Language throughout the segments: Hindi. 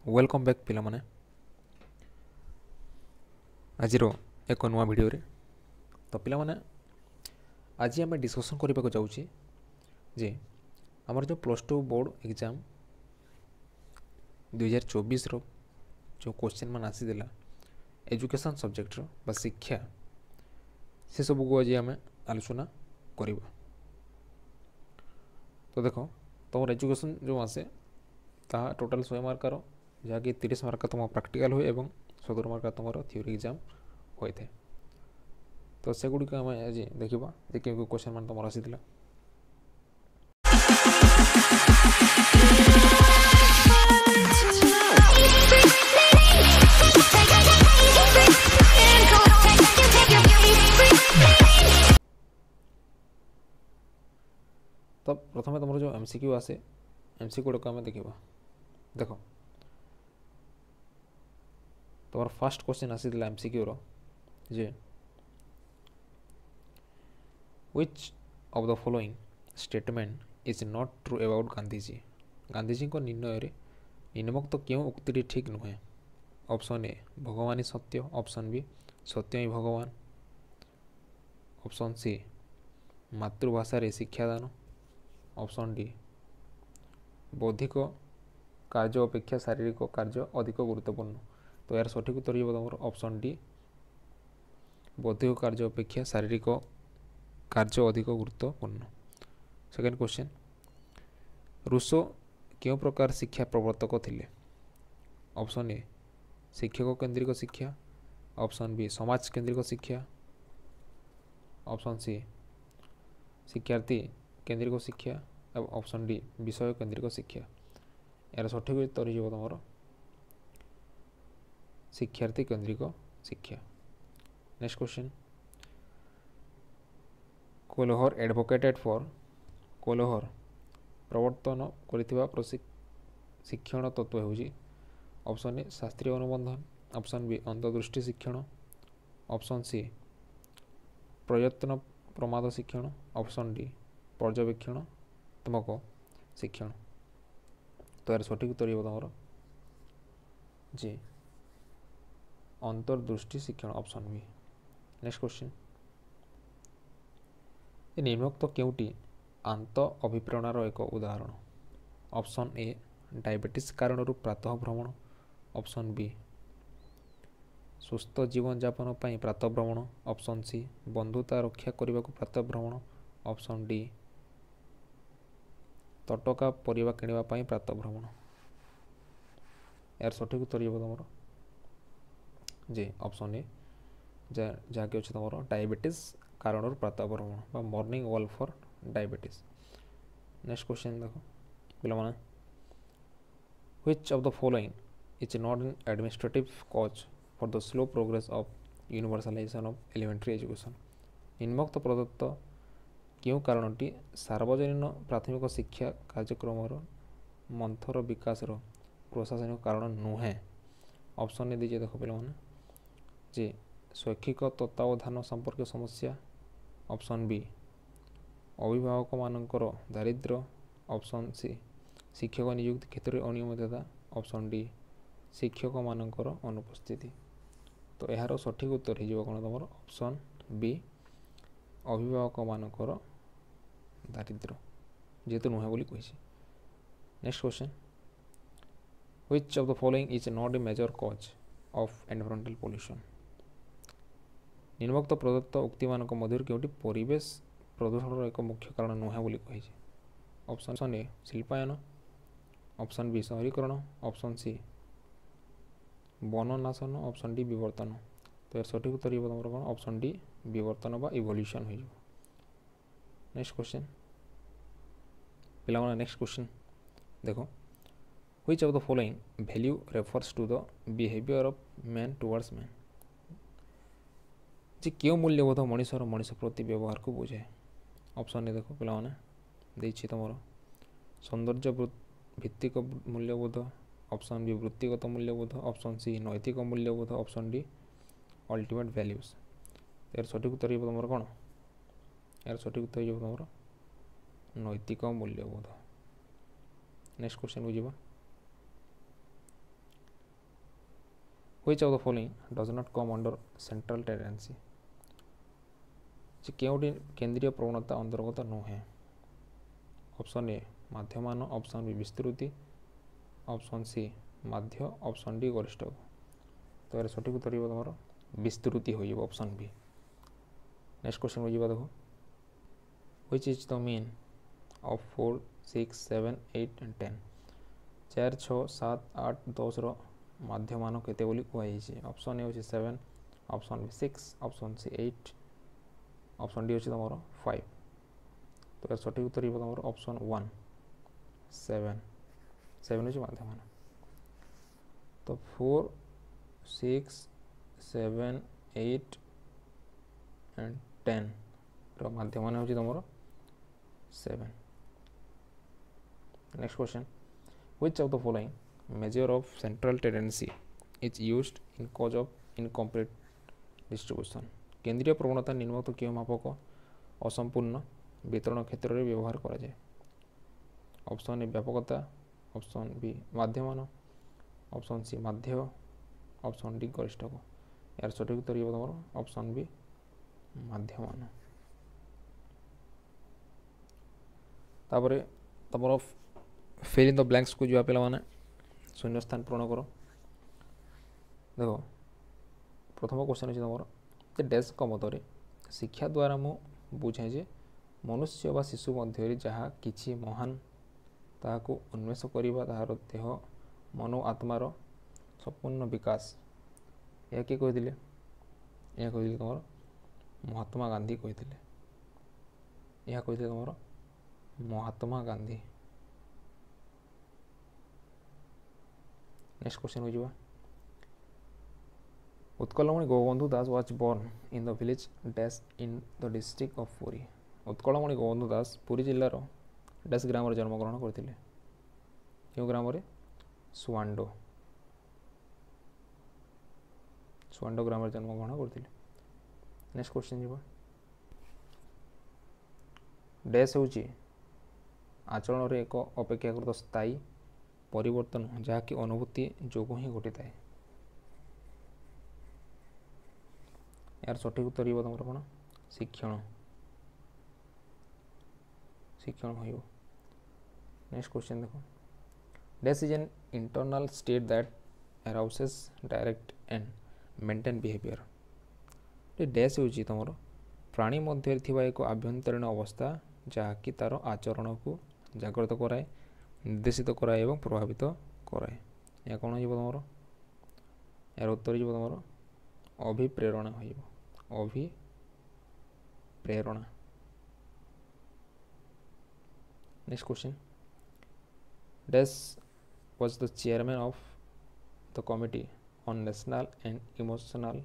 वेलकम बैक पिला माने आज एक नुआ वीडियो रे। तो पिला माने आज आम डिस्कसन करने को जाऊँ जे आमर जो +2 बोर्ड एग्जाम 2024 रो जो क्वेश्चन मान आसीला एजुकेशन सब्जेक्ट रो बा शिक्षा से सब को आज आम आलोचना करवा। तो देख तुम एजुकेशन जो आसे ता टोटाल 100 मार्कर जहाँकि 30 मार्क तुम प्रैक्टिकल हुए और 17 मार्क तुम थ्योरी एग्जाम होता है। तो सेगुड़िक आम आज देखा जे क्यों क्वेश्चन मान तुम आसीला। तो प्रथम तुम जो एमसीक्यू आसे एमसीक्यू गुड़ाक आम देखा। देख तुम फास्ट क्वेश्चन आसीला एमसीक्यू रो जे which of the following statement is not true about Gandhiji. Gandhiji को निर्णय रे निम्नोक्त क्यों उक्ति ठीक नुहे। ऑप्शन ए भगवान ही सत्य, ऑप्शन बी सत्य ही भगवान, ऑप्शन सी मातृभाषा रे शिक्षादान, ऑप्शन डी बौद्धिक कार्य अपेक्षा शारीरिक कार्य अधिक गुरुत्वपूर्ण। तो यार सठिक उत्तर हो तुम ऑप्शन डी बौद्धिक कार्य अपेक्षा शारीरिक कार्य अधिक गुरुत्वपूर्ण। सेकेंड क्वेश्चन रूसो क्यों प्रकार शिक्षा प्रवर्तक थिले। ऑप्शन ए शिक्षक केंद्रिक शिक्षा, ऑप्शन बी समाज केंद्रिक शिक्षा, ऑप्शन सी शिक्षार्थी केंद्रिक शिक्षा और ऑप्शन डी विषय केंद्रिक शिक्षा। यार सठिक उत्तर हो तुम शिक्षार्थी केंद्रिक शिक्षा। नेक्स्ट क्वेश्चन कोलोहर एडवोकेटेड फॉर कोलोहर प्रवर्तन करिथिबा शिक्षण तत्व होउची। ऑप्शन ए शास्त्रीय अनुबंधन, ऑप्शन बी अंतर्दृष्टि शिक्षण, ऑप्शन सी प्रयत्न प्रमाद शिक्षण, ऑप्शन डी पर्यवेक्षणात्मक शिक्षण। तो यार सठिक उत्तर हो तुम जी अंतर्दृष्टि शिक्षण, ऑप्शन बी। नेक्स्ट क्वेश्चन निम्नोक्त केउटी आंत अभिप्रेरणार एक उदाहरण। ऑप्शन ए डायबिटीज कारण प्रातः भ्रमण, ऑप्शन बी सुस्थ जीवन यापन पर प्रातः भ्रमण, ऑप्शन सी बंधुता रक्षा करने को प्रातः भ्रमण, ऑप्शन डी तटका परिवा किणवाई प्रातः भ्रमण। यार सठिक उत्तर हो तुम जी ऑप्शन ए जहाँकि अच्छे तुम डायबिटीज कारण प्रातः भ्रमण morning walk for diabetes. Next question देखो पिला माने which of the following is not an administrative cause for the slow progress of universalisation of elementary education. निम्नोक्त प्रदत्त क्यों कारणटी सार्वजनीन प्राथमिक शिक्षा कार्यक्रम मंथर विकास प्रशासनिक कारण नुहे। ऑप्शन ए दीजिए देख पे जे शैक्षिक तत्वावधान संपर्क समस्या, ऑप्शन बी अभिभावक मानकर दारिद्र्य, ऑप्शन सी शिक्षक नियुक्ति क्षेत्र में अनियमितता, ऑप्शन डी शिक्षक मानकर अनुपस्थिति। तो यार सठिक उत्तर हो कौन तुम ऑप्शन बी अभिभावक मानकर दारिद्र्य जेहेतु नुहे बोली कही। Next question which of the following is not a major cause of environmental pollution. निम्नोक्त प्रदत्त उक्ति मान मध्य केउटी परिवेश प्रदूषण एक मुख्य कारण नुहे बोली कही। Option A Shilpayan, option B शहरीकरण, ऑप्शन सी वननाशन, ऑप्शन डी विवर्तन। तो यार सठिक उत्तर हो तुम कौन ऑप्शन डी विवर्तन बा इवोल्यूशन हो। नेक्स्ट क्वेश्चन पिला नेक्स्ट क्वेश्चन देखो which of the following value refers to the behaviour of man towards man. जी क्यों मूल्यबोध मनीषर मनीष प्रति व्यवहार को बुझे। ऑप्शन ए देखो पिला देखिए तुम सौंदर्य भित्तिक मूल्यबोध, ऑप्शन बी वृत्तिगत मूल्यबोध, ऑप्शन सी नैतिक मूल्यबोध, ऑप्शन डी अल्टीमेट वैल्यूज। यार सठिक उत्तर हो तुम कौन यार सठिक उत्तर हो तुम नैतिक मूल्यबोध। नेक्स्ट क्वेश्चन को जीवा Which of the following does not come under central tendency? କେଉଁଟି କେନ୍ଦ୍ରୀୟ ପ୍ରବଣତା ଅନ୍ତର୍ଗତ ନୁହେଁ? ଅପସନ୍ ଏ ମାଧ୍ୟମାନ, ଅପସନ୍ ବି ବିସ୍ତୃତି, ଅପସନ୍ ସି ମାଧ୍ୟ, ଅପସନ୍ ଡି ଗରିଷ୍ଠ। ତ ଏହାର ସଠିକ୍ ଉତ୍ତର ହେବ ତୁମର ବିସ୍ତୃତି ହୋଇଯିବ ଅପସନ୍ ବି। ନେକ୍ସଟ କ୍ୱେଶ୍ଚନ୍ ବୁଝିବା ଦେଖ। Which is the mean of 4, 6, 7, 8 and 10? 4, 6, 7, 8, 10ର ମାଧ୍ୟମାନ କେତେ ବୋଲି କୁହାଯାଇଛି? ଅପସନ୍ ଏ ହେଉଛି 7, option B 6, option C 8, option D ହେଉଛି ତୁମର 5। ତ ଏହାର ସଠିକ୍ ଉତ୍ତର ହେବ ତୁମର ଅପସନ୍ 1 7 ହେଉଛି ମାଧ୍ୟମାନ। ତ 4, 6, 7, 8 and 10ର ମାଧ୍ୟମାନ ହେଉଛି ତୁମର 7। Next question. Which of the following measure of central tendency is used in cause of incomplete distribution? केंद्रीय प्रवणता निम्नलिखित केଉଁ ମାପକ ଅସମ୍ପୂର୍ଣ୍ଣ ବିତରଣ କ୍ଷେତ୍ରରେ ବ୍ୟବହାର କରାଯାଏ? ଅପସନ୍ ଏ ବ୍ୟାପକତା, ଅପସନ୍ ବି ମାଧ୍ୟମାନ, ଅପସନ୍ ସି ମାଧ୍ୟ, ଅପସନ୍ ଡି ଗରିଷ୍ଠକ। ଏହାର ସଠିକ୍ ଉତ୍ତର ହେବ ତୁମର ଅପସନ୍ ବି ମାଧ୍ୟମାନ। ତାପରେ ତୁମର fill in the blanks को ଯିବା ପିଲାମାନେ ଶୂନ୍ୟ ସ୍ଥାନ ପୂରଣ କର। ଦେଖ ପ୍ରଥମ କ୍ୱେଶ୍ଚନ୍ ଅଛି ତୁମର ଯେ ଡ୍ୟାସ୍ଙ୍କ ମତରେ ଶିକ୍ଷା ଦ୍ୱାରା ମୁଁ ବୁଝେ ଯେ ମନୁଷ୍ୟ ବା ଶିଶୁ ମଧ୍ୟରେ ଯାହା କିଛି ମହାନ ତାହାକୁ ଉନ୍ମେଷ କରିବା ତାହାର ଦେହ ମନ ଓ ଆତ୍ମାର ସମ୍ପୂର୍ଣ୍ଣ ବିକାଶ। ଏହା କିଏ କହିଥିଲେ? ଏହା କହିଥିଲେ ତୁମର ମହାତ୍ମା ଗାନ୍ଧୀ କହିଥିଲେ। ଏହା କହିଥିଲେ ତୁମର ମହାତ୍ମା ଗାନ୍ଧୀ। नेक्स्ट क्वेश्चन हो Utkalmani Gopabandhu Das was born in the village dash in the district of Puri. Utkalmani Gopabandhu Das Puri जिल्लार डैश ग्राम जन्मग्रहण करते क्यों ग्राम सुआंडो सुआंडो ग्राम जन्मग्रहण करते। नेक्स्ट क्वेश्चन जी डैश हूँ आचरण एक अपेक्षाकृत स्थायी परिवर्तन जहाँकि अनुभूति जोगु ही घटी थाए। यार सठिक उत्तर हो तुम कौन शिक्षण शिक्षण हो। नेक्स्ट क्वेश्चन देखो dash is an internal state that arouses direct and maintain behaviour. Dash हूँ तुम प्राणी मध्य एक आभ्यंतरीण अवस्था जहाँकि तार आचरण को जागृत कराए निर्देशित कराए एवं प्रभावित कराए। या कौन हो तुम यार उत्तर हो तुम अभिप्रेरणा हो अभिप्रेरणा। Next question dash was the chairman of the committee on national and emotional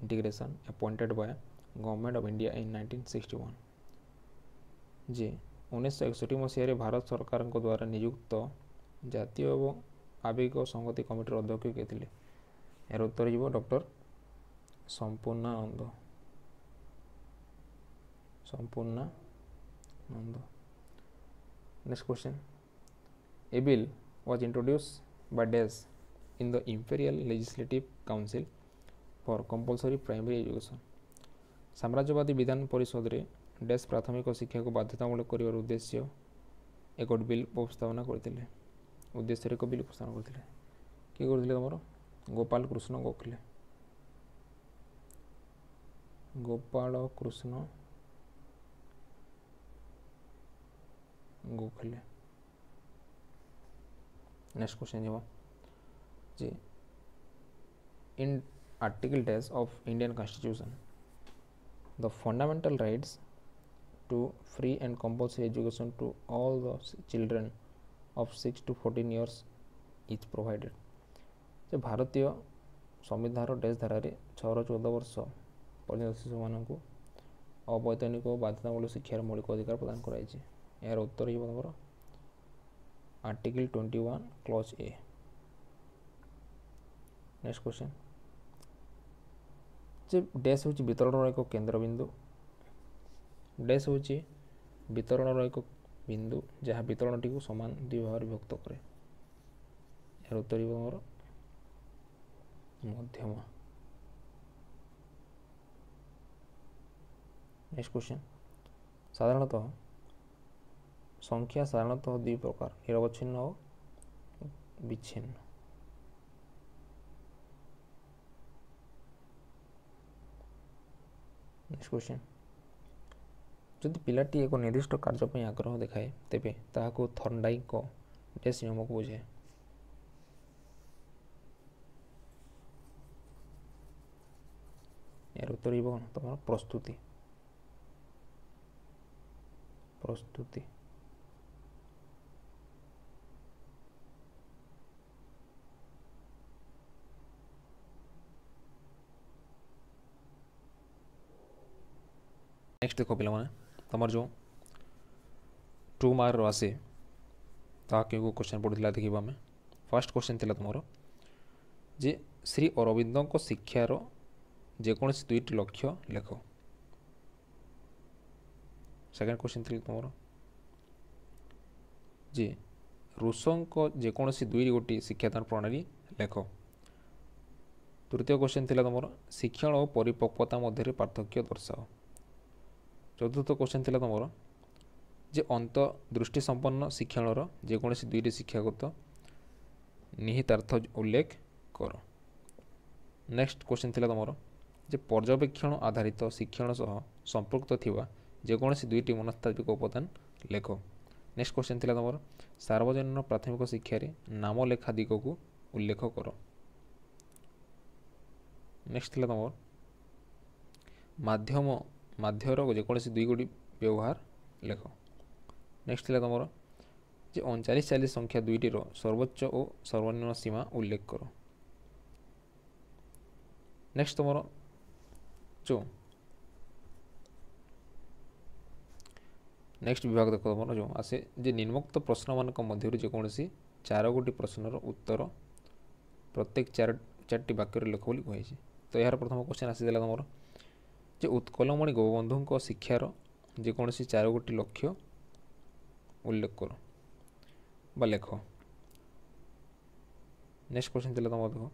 integration appointed by government of India in 1961। जे 1961 मसीह भारत सरकार द्वारा नियुक्त जातीय एवं आवेगिक संगति कमिटर अध्यक्ष किए थे? यार उत्तर हो doctor Sampurnanand Sampurnanand. Next question A bill was introduced by dash in the imperial legislative council for compulsory primary education. साम्राज्यवादी विधान परिषद रे डैश प्राथमिक शिक्षा को बाध्यतामूलक कर उद्देश्य एक बिल उपस्थापना करते उद्देश्य एक बिल उपस्थापना करते किए करते तुम गोपाल कृष्ण गोखले गोपाल कृष्ण गोखले। नेक्स्ट क्वेश्चन जी in article dash of Indian constitution the fundamental rights to free and compulsory education to all the children of 6 to 14 years is provided। जे भारतीय संविधान डैश धारा 6 ରୁ 14 वर्ष पर्यटन शिशु मानक अवैतनिक और बाध्यतामूलक शिक्षार मौलिक अधिकार प्रदान कराई। यार उत्तर हो तुम article 21 clause A. Next question J dash हूँ वितरण एक केंद्र बिंदु। डैश हूँ वितरण एक बिंदु जहाँ वितरण टी सामान दुई भाग विभक्त कै। यार उत्तर तुम मध्यम। नेक्स्ट क्वेश्चन, साधारणतः संख्या साधारणतः दुई प्रकार, निरवच्छिन्न और विच्छिन्न। नेक्स्ट क्वेश्चन, जदि पिलाटी एक निर्दिष्ट कार्य आग्रह देखाए तेबे ताहाको थर्नडाइक डैश नियम को बुझे। यार उत्तर कौन तुम प्रस्तुति। प्रस्तुति नेक्स्ट देख पे तुम जो 2 मार्क आसे क्यों क्वेश्चन पढ़ुला देखा आम। फर्स्ट क्वेश्चन थी तुम जे श्री अरविंद को शिक्षार जेकोसी दुईटी लक्ष्य लेख। सेकेंड क्वेश्चन थी तुम जे रूसों को जेकोसी दुई गोटी शिक्षादान प्रणाली लेख। तृतीय क्वेश्चन थी तुम शिक्षण और परिपक्वता मध्य पार्थक्य दर्शाओ। चतुर्थ क्वेश्चन थी तुम जे अंतर्दृष्टि संपन्न शिक्षण जेकोसी दुईटी शिक्षागत निहितार्थ उल्लेख कर। नेक्स्ट क्वेश्चन थी तुम जे पर्यवेक्षण आधारित शिक्षण सह संपृक्त थिबा जेकोसी दुईटी मनस्तात्विक उपादान लेख। नेक्स्ट क्वेश्चन थी तुम सार्वजनीन प्राथमिक शिक्षा नाम लेखा दिग को उल्लेख कर। नेक्स्ट थी तुम माध्यम माध्यर जेकोसी दुई गोटी व्यवहार लेख। नेक्स्ट थी तुम जे 39-40 संख्या दुईटीर सर्वोच्च और सर्वनिम्न सीमा उल्लेख कर। नेक्स्ट तुम जो नेक्स्ट विभाग देख तुम जो आसे जे निम्नोक्त प्रश्न मान मध्य जेकोसी 4 गोटी प्रश्नर उत्तर प्रत्येक 4टी वाक्य लेख बोली कही। तो यार प्रथम क्वेश्चन आसीला तुम जे उत्कलमणि गोपबंधु शिक्षार जेकोसी 4 गोटी लक्ष्य उल्लेख कर बा लेख। नेक्स्ट क्वेश्चन थी तुम देख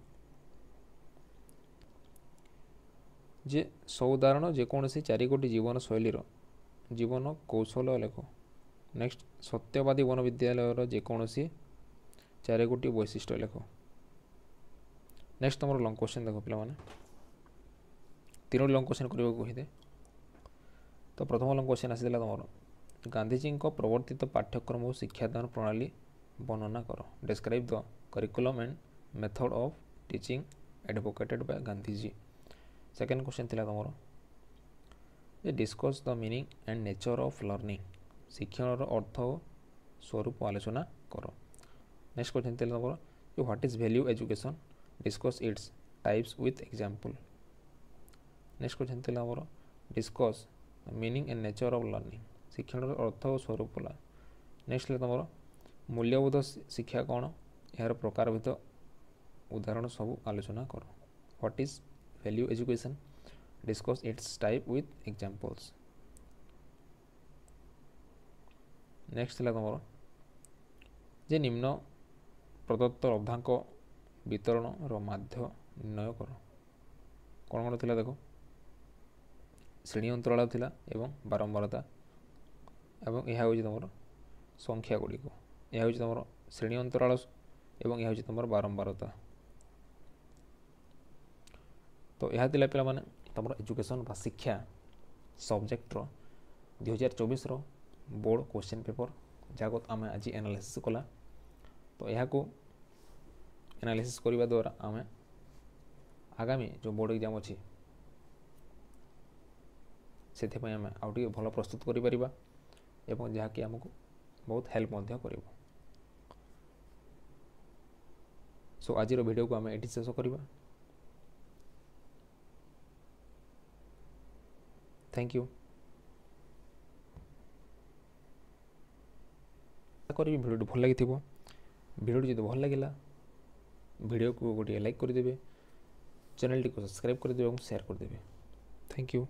जे सौदाहरण जेकोसी 4 गोटी जीवन शैलीर जीवन कौशल लेख। नेक्स्ट सत्यवादी वन विद्यालय जेकोसी 4 गोटी वैशिष्ट्य लेख। नेक्स्ट तुम लंग क्वेश्चन देख पे 3 लंग क्वेश्चन करने कही। तो प्रथम लंग क्वेश्चन आसाला तुम गांधीजी प्रवर्तित पाठ्यक्रम और शिक्षादान प्रणाली वर्णना कर। Describe the curriculum and method of teaching advocated by Gandhiji. Second question थी तुम discuss the meaning and nature of learning शिक्षण अर्थ और स्वरूप आलोचना कर। नेक्स्ट क्वेश्चन थी तुम जो what is value education discuss its types with example. Next question थी तुम discuss the meaning and nature of learning शिक्षण अर्थ और स्वरूप। नेक्स्ट थी तुम मूल्यबोध शिक्षा कौन यार प्रकार भित उदाहरण सब आलोचना कर। What is value education discuss it's type with examples. Next थी तुम जे निम्न प्रदत्त लब्धांक वितरण माध्य निर्णय कर। कौन कौन थी देख श्रेणी अंतराल थिला एवं बारंबारता एवं यह हूँ तुम संख्या गुड़िक यह हूँ तुम श्रेणी अंतराल एवं यह हूँ तुम बारंबारता। तो यह थिला पिला माने तुम एजुकेशन बा शिक्षा सब्जेक्टर 2024 बोर्ड क्वेश्चन पेपर जहाँ आम आज एनालिसिस कला। तो यह एनालिसिस करने द्वारा आम आगामी जो बोर्ड एग्जाम अच्छी से आम आउ भल प्रस्तुत करिपरिबा एवं जहाँकि आमको बहुत हेल्प कर। सो आज वीडियो को आम ये शेष करवा। Thank you. करी वीडियो भल लगी वीडियो जो भल लगे वीडियो को गोटे लाइक करदे चैनल को सब्सक्राइब करदे और शेयर करदे। Thank you.